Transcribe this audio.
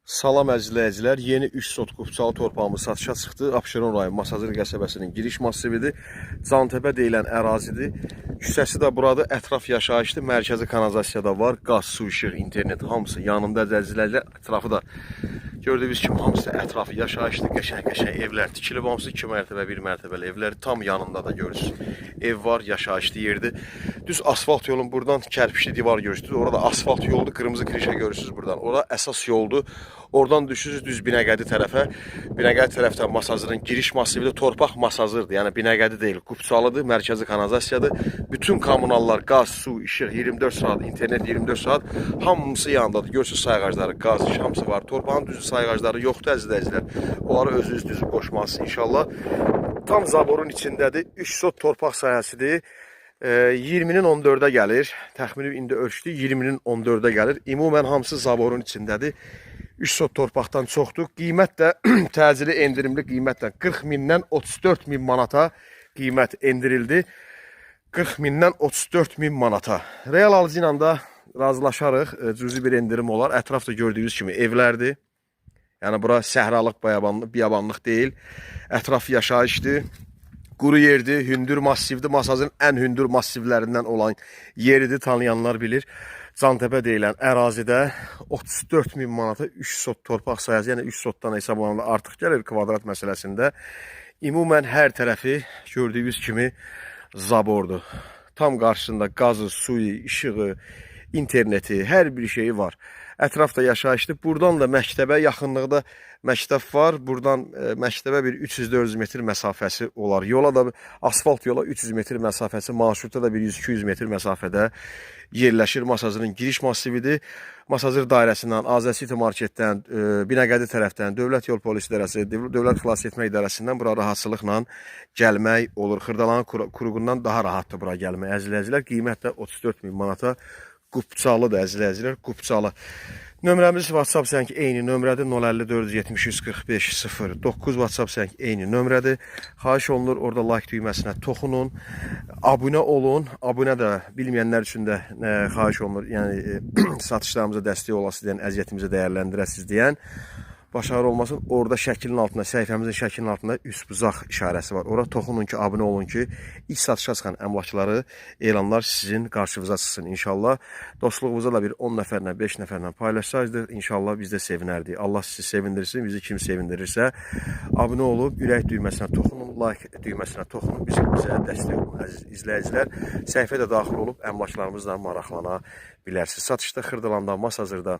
Salam əzizləyicilər, yeni 3 sot qupçalı torpağımız satışa çıxdı. Abşeron rayon Masazır qəsəbəsinin giriş massividir. Cantəpə deyilən ərazidir. Küçəsi də buradır, ətraf yaşayışdır. Mərkəzi kanalizasiyada var, qaz, su, işıq, internet hamısı yanında əzizləyicilər. Ətrafı da gördüyünüz kimi hamısı ətrafı yaşayışdır. Qəşəng evlər tikilib, hamısı 2 mərtəbə, 1 mərtəbəli evlər. Tam yanında da görürsünüz. Ev var, yaşayışlı yerdir. Düz asfalt yolun buradan kərpişli divar görürsünüz. Orada asfalt yoldur, qırmızı krişə görürsünüz buradan. Orada əsas yoldur. Oradan düşürsünüz düz Binəqədi tərəfə. Binəqədi tərəfdən Masazırın giriş massividir. Torpaq Masazırdır. Yəni Binəqədi deyil, Qupçalıdır, mərkəzi kanalizasiyadır. Bütün kommunallar, qaz, su, işıq 24 saat, internet 24 saat hamısı yanındadır. Görürsünüz sayğacları, qaz, iş hamısı var. Torpağın düzü sayğacları yoxdur əzizləyicilər. Onları özünüz düzüb qoşmalısınız inşallah. Tam zaborun içindədir. 3 sot torpaq sahəsidir. 20-nin 14-ə gəlir. Təxmini indi ölçdü. 20-nin 14-ə gəlir. Ümumən hamısı zaborun içindədir. 3 sot torpaqdan çoxdur. Qiymət də təcili endirimli qiymətlə 40 mindən 34 min manata qiymət endirildi. 40 mindən 34 min manata. Real alıcı ilə də razılaşarıq. Cüzi bir endirim olar. Ətrafda gördüyünüz kimi evlərdir. Yəni bura səhralıq, biyabanlıq deyil. Ətraf yaşayışdır. Quru yerdir, hündür massivdir. Masazın ən hündür massivlərindən olan yeridir, tanıyanlar bilir. Cantəpə deyilən ərazidə 34 min manata 3 sot torpaq sayəsi, yəni 3 sotdan hesablananda artıq gəlir kvadrat məsələsində. Ümumən hər tərəfi gördüyünüz kimi zabordur. Tam qarşısında qazı, suyu, işığı, interneti, hər bir şeyi var. Ətrafda yaşayışdır. Buradan da məktəbə yaxınlıqda məktəb var. Buradan məktəbə bir 300-400 metr məsafəsi olar. Yola da asfalt yola 300 metr məsafəsi, marşrutda da bir 100-200 metr məsafədə yerləşir. Masazırın giriş massividir. Masazır dairəsindən, Azərcity marketdən, Binəqədi tərəfdən, Dövlət Yol Polis İdarəsi, Dövlət Xilas Etmə İdarəsindən bura rahatçılıqla gəlmək olur. Xırdalanın quruğundan daha rahatdır bura gəlmək. Əzizləyicilər, qiymət də 34 min manata Qupçalıdır əzizləyicilər, Qupçalı. Nömrəmiz WhatsApp zəng eyni nömrədir. 054 73 45 09 WhatsApp zəng eyni nömrədir. Xahiş olunur, orada like düyməsinə toxunun. Abunə olun. Abunə də bilməyənlər üçün də xahiş olunur. Yəni satışlarımıza dəstək olasınız deyən, əziyyətimizi dəyərləndirəsiniz deyən. Başarı olmasın. Orada şəklin altında, səhifəmizin şəklinin altında üst buzaq işarəsi var. Orada toxunun ki, abunə olun ki, ilk satışa çıxan əmlakları, elanlar sizin qarşınıza çıxsın inşallah. Dostluğumuza da bir 10 nəfərlə, 5 nəfərlə paylaşsaydıq, inşallah biz də sevinərdik. Allah sizi sevindirsin, bizi kim sevindirirsə, abunə olub, ürək düyməsinə toxunun, like düyməsinə toxunun, bizə dəstək olun, əziz izləyicilər. Səhifə də daxil olub, əmlaklarımızla maraqlana bilərsiniz. Satışda Xırdalandan, Masazırda